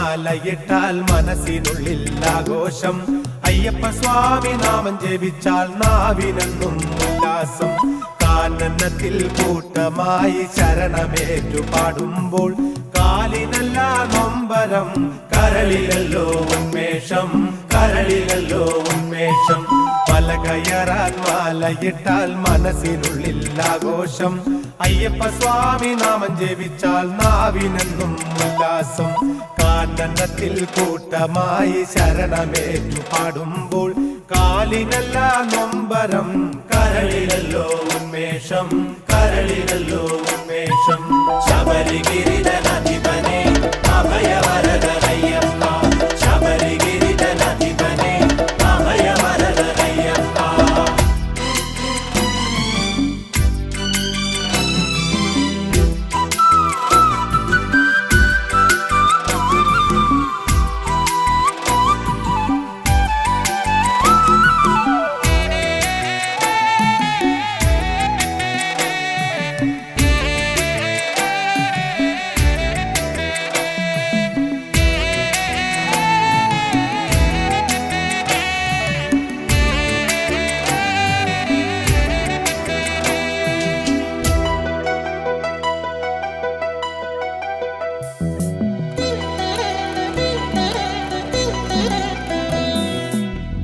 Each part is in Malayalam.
മാലയിട്ടാൽ മനസ്സിനുള്ളിൽ ആഘോഷം. അയ്യപ്പ സ്വാമി നാമം ജപിച്ചാൽ നാവിനെന്നും ഉല്ലാസം. കാനനത്തിൽ കൂട്ടമായി ശരണമേറ്റു പാടുമ്പോൾ കാലിനല്ല നൊമ്പരം, കരളിലല്ലോ ഉന്മേഷം, കരളിലല്ലോ ഉന്മേഷം. മല കയറാൻ മാലയിട്ടാൽ മനസ്സിനുള്ളിൽ ആഘോഷം. അയ്യപ്പ സ്വാമി നാമം ജപിച്ചാൽ നാവിനെന്നും ഉല്ലാസം. കാനനത്തിൽ കൂട്ടമായി ശരണമേറ്റു പാടുമ്പോൾ കാലിനല്ല നൊമ്പരം, കരളിലല്ലോ ഉന്മേഷം, കരളിലല്ലോ ഉന്മേഷം. ശബരിഗിരിധനാധിപനേ അഭയവരദനയ്യപ്പ, ശബരിഗിരിധനാധിപനേ അഭയവരദനയ്യപ്പ.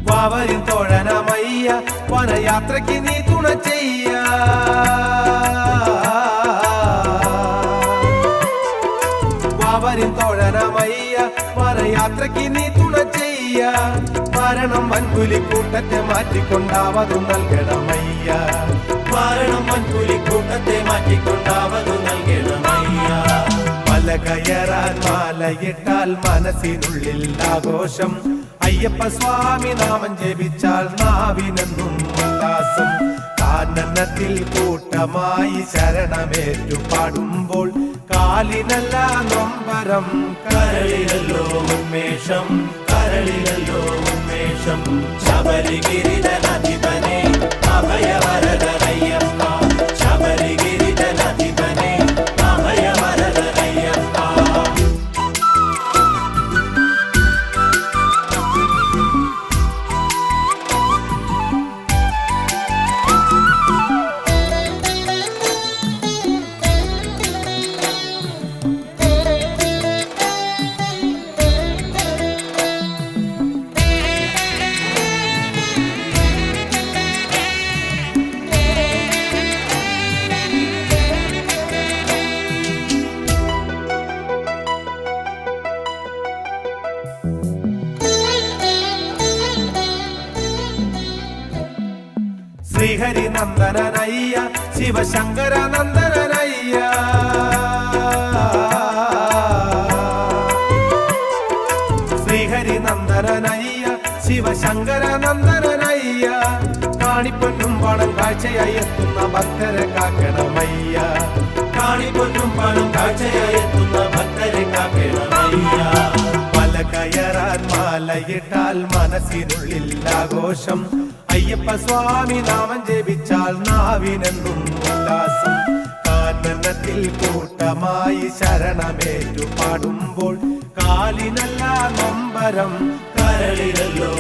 വാവരിൻ തോഴനമയ്യ, വനയാത്രയ്ക്ക് നീ തുണ ചെയ്യ. വാവരിൻ തോഴനമയ്യ, വനയാത്രയ്ക്ക് നീ തുണ ചെയ്യ. മരണം വൻപുലിക്കൂട്ടത്തെ മാറ്റിക്കൊണ്ടാവതു നൽകണമയ്യ, മരണം വൻപുലിക്കൂട്ടത്തെ മാറ്റിക്കൊണ്ടാവതു നൽകണമയ്യ. മല കയറാൻ മാലയിട്ടാൽ മനസ്സിനുള്ളിൽ ആഘോഷം. അയ്യപ്പ സ്വാമി നാമം ജപിച്ചാൽ നാവിനെന്നും ഉല്ലാസം. കാനനത്തിൽ കൂട്ടമായി ശരണമേറ്റു പാടുമ്പോൾ കാലിനല്ല നൊമ്പരം, കരളിലല്ലോ ഉന്മേഷം, കരളിലല്ലോ ഉന്മേഷം. ശബരിഗിരിധനാധിപനേ അഭയവരദനയ്യപ്പ, ശബരിഗിരിധനാധിപനേ അഭയവരദനയ്യപ്പ. ശ്രീഹരി നന്ദനനയ്യ, ശിവശങ്കര നന്ദനനയ്യ. ശ്രീഹരി നന്ദനനയ്യ, ശിവശങ്കര നന്ദനനയ്യ. കാണിപ്പൊന്നും പണം കാഴ്ചയായി എത്തുന്ന ഭക്തരെ കാക്കണമയ്യ, കാണിപ്പൊന്നും പണം കാഴ്ചയായി എത്തുന്ന ഭക്തരെ കാക്കണമയ്യ. മല കയറാൻ മാലയിട്ടാൽ മനസ്സിനുള്ളിൽ ആഘോഷം. അയ്യപ്പ സ്വാമി നാമം ജപിച്ചാൽ നാവിനെന്നും ഉല്ലാസം. കാനനത്തിൽ കൂട്ടമായി ശരണമേറ്റു പാടുമ്പോൾ കാലിനല്ല നൊമ്പരം, കരളിലല്ലോ